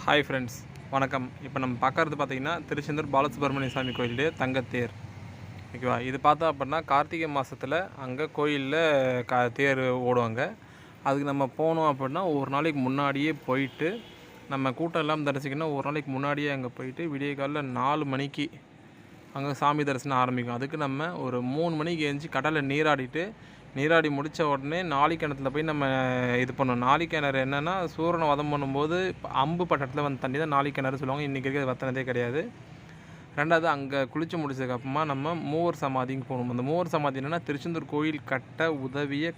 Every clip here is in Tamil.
ஹாய் ஃப்ரெண்ட்ஸ், வணக்கம். இப்போ நம்ம பார்க்குறது பார்த்திங்கன்னா திருச்செந்தூர் பாலசுப்ரமணிய சாமி கோயிலே தங்கத்தேர். ஓகேவா? இது பார்த்தா அப்படின்னா கார்த்திகை மாதத்தில் அங்கே கோயிலில் தேர் ஓடுவாங்க. அதுக்கு நம்ம போனோம் அப்படின்னா ஒரு நாளைக்கு முன்னாடியே போயிட்டு நம்ம கூட்டம் எல்லாம் தரிசிக்கணும். ஒரு நாளைக்கு முன்னாடியே அங்கே போயிட்டு விடிய காலையில் 4 மணிக்கு அங்கே சாமி தரிசனம் ஆரம்பிக்கும். அதுக்கு நம்ம ஒரு 3 மணிக்கு எழுந்துச்சி கடலில் நீராடி முடித்த உடனே நாழிக்கிணத்துல போய் நம்ம இது பண்ணணும். நாழிக்கிணறு என்னென்னா சூரனை வதம் பண்ணும்போது அம்பு பட்ட இடத்துல வந்து தண்ணி தான் நாழிக்கிணறு சொல்லுவாங்க. இன்றைக்கி இருக்கிறது வற்றினதே கிடையாது. ரெண்டாவது அங்கே குளித்து முடிச்சதுக்கப்புறமா நம்ம மூவர் சமாதிக்கு போகணும். அந்த மூவர் சமாதி என்னென்னா திருச்செந்தூர் கோயில்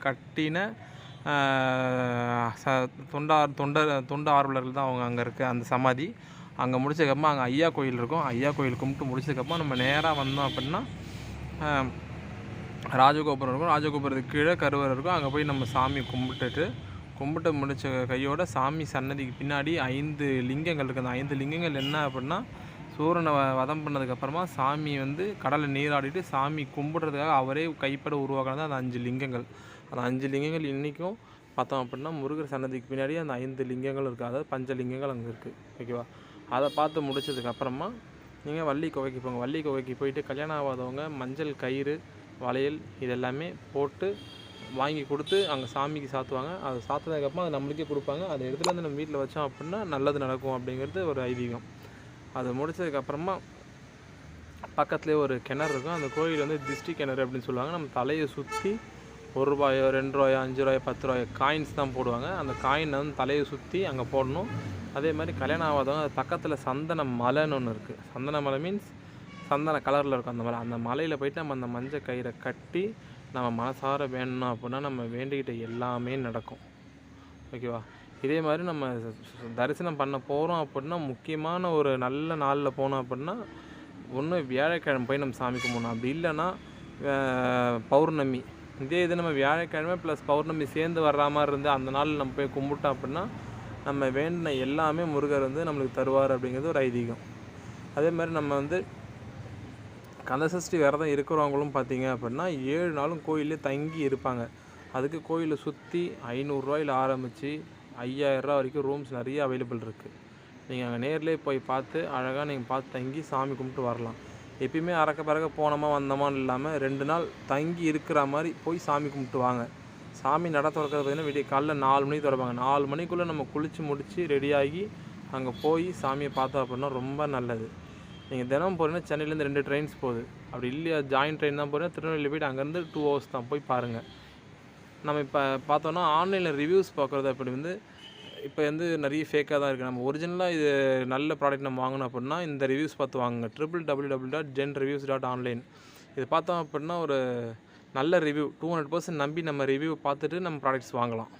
கட்டின தொண்டு ஆர்வலர்கள் தான் அவங்க அங்கே இருக்க அந்த சமாதி. அங்கே முடிச்சதுக்கப்புறமா அங்கே ஐயா கோயில் இருக்கும். ஐயா கோயில் கும்பிட்டு முடிச்சதுக்கப்புறமா நம்ம நேராக வந்தோம் அப்படின்னா ராஜகோபுரம் இருக்கும். ராஜகோபுரத்துக்கு கீழே கருவறை இருக்கும். அங்கே போய் நம்ம சாமி கும்பிட்டு முடித்த கையோட சாமி சன்னதிக்கு பின்னாடி 5 லிங்கங்கள் இருக்குது. அந்த 5 லிங்கங்கள் என்ன அப்படின்னா சூரனை வதம் பண்ணதுக்கப்புறமா சாமி வந்து கடலை நீராடிட்டு சாமி கும்பிட்றதுக்காக அவரே கைப்பட உருவாக்கினது அந்த 5 லிங்கங்கள். அந்த 5 லிங்கங்கள் இன்றைக்கும் பார்த்தோம் அப்படின்னா முருகர் சன்னதிக்கு பின்னாடி அந்த 5 லிங்கங்கள் இருக்குது. அதாவது பஞ்சலிங்கங்கள் அங்கே இருக்குது. ஓகேவா? அதை பார்த்து முடிச்சதுக்கப்புறமா நீங்கள் வள்ளி குகைக்கு போங்க. வள்ளி குகைக்கு போயிட்டு கல்யாணம் ஆகாதவங்க மஞ்சள் கயிறு வளையல் இதெல்லாமே போட்டு வாங்கி கொடுத்து அங்கே சாமிக்கு சாத்துவாங்க. அது சாத்தினதுக்கப்புறமா அது நம்மளுக்கே கொடுப்பாங்க. அதை எடுத்துகிட்டு வந்து நம்ம வீட்டில் வச்சோம் அப்படின்னா நல்லது நடக்கும் அப்படிங்கிறது ஒரு ஐதீகம். அது முடிச்சதுக்கப்புறமா பக்கத்துலேயே ஒரு கிணறு இருக்கும். அந்த கோயில் வந்து திஷ்டி கிணறு அப்படின்னு சொல்லுவாங்க. நம்ம தலையை சுற்றி ₹1 ₹2 ₹5 ₹10 காயின்ஸ் தான் போடுவாங்க. அந்த காயினை வந்து தலையை சுற்றி அங்கே போடணும். அதே மாதிரி கல்யாணம் ஆகாதவங்க அது பக்கத்தில் சந்தன மலைன்னு ஒன்று இருக்குது. சந்தன மலை மீன்ஸ் சந்தன கலரில் இருக்கும் அந்த மலை. அந்த மலையில் போய்ட்டு நம்ம அந்த மஞ்சள் கயிறை கட்டி நம்ம மனசார வேணும்னா அப்படின்னா நம்ம வேண்டிக்கிட்ட எல்லாமே நடக்கும். ஓகேவா? இதே மாதிரி நம்ம தரிசனம் பண்ண போகிறோம் அப்படின்னா முக்கியமான ஒரு நல்ல நாளில் போனோம் அப்படின்னா ஒன்று வியாழக்கிழமை போய் நம்ம சாமி கும்பிடணும். அப்படி இல்லைன்னா பௌர்ணமி. இதே இது நம்ம வியாழக்கிழமை ப்ளஸ் பௌர்ணமி சேர்ந்து வர்ற மாதிரி இருந்து அந்த நாளில் நம்ம போய் கும்பிட்டோம் அப்படின்னா நம்ம வேண்டின எல்லாமே முருகர் வந்து நம்மளுக்கு தருவார் அப்படிங்கிறது ஒரு ஐதீகம். அதே மாதிரி நம்ம வந்து கந்தசஷ்டி விரதம் இருக்கிறவங்களும் பார்த்திங்க அப்படின்னா 7 நாளும் கோயிலே தங்கி இருப்பாங்க. அதுக்கு கோயிலை சுற்றி ₹500 ஆரம்பித்து ₹5000 வரைக்கும் ரூம்ஸ் நிறைய அவைலபிள் இருக்குது. நீங்கள் அங்கே நேர்லேயே போய் பார்த்து அழகாக நீங்கள் பார்த்து தங்கி சாமி கும்பிட்டு வரலாம். எப்பயுமே அறக்க பறக்க போனோமா வந்தோமான்னு இல்லாமல் 2 நாள் தங்கி இருக்கிற மாதிரி போய் சாமி கும்பிட்டு வாங்க. சாமி நட திறக்கிறது பார்த்திங்கன்னா விடிய காலைல 4 மணிக்கு திறப்பாங்க. 4 மணிக்குள்ளே நம்ம குளித்து முடித்து ரெடியாகி அங்கே போய் சாமியை பார்த்தோம் அப்படின்னா ரொம்ப நல்லது. நீங்கள் தினம் போகிறீங்கன்னா சென்னையிலேருந்து 2 ட்ரெயின்ஸ் போகுது. அப்படி இல்லையா ஜாயின்ட் ட்ரெயின் தான் போகிறீங்கன்னா திருநெல்வேலி போய்ட்டு அங்கேருந்து 2 ஹவர்ஸ் தான். போய் பாருங்கள். நம்ம இப்போ பார்த்தோன்னா ஆன்லைனில் ரிவ்யூஸ் பார்க்குறது அப்படி வந்து இப்போ வந்து நிறைய ஃபேக்காக தான் இருக்குது. நம்ம ஒரிஜினலாக இது நல்ல ப்ராடக்ட் நம்ம வாங்கணும் அப்படின்னா இந்த ரிவ்யூஸ் பார்த்து வாங்குங்க. www.genreviews.online. இது பார்த்தோம் அப்படின்னா ஒரு நல்ல ரிவ்யூ 200% நம்பி நம்ம ரிவ்யூ பார்த்துட்டு நம்ம ப்ராடக்ட்ஸ் வாங்கலாம்.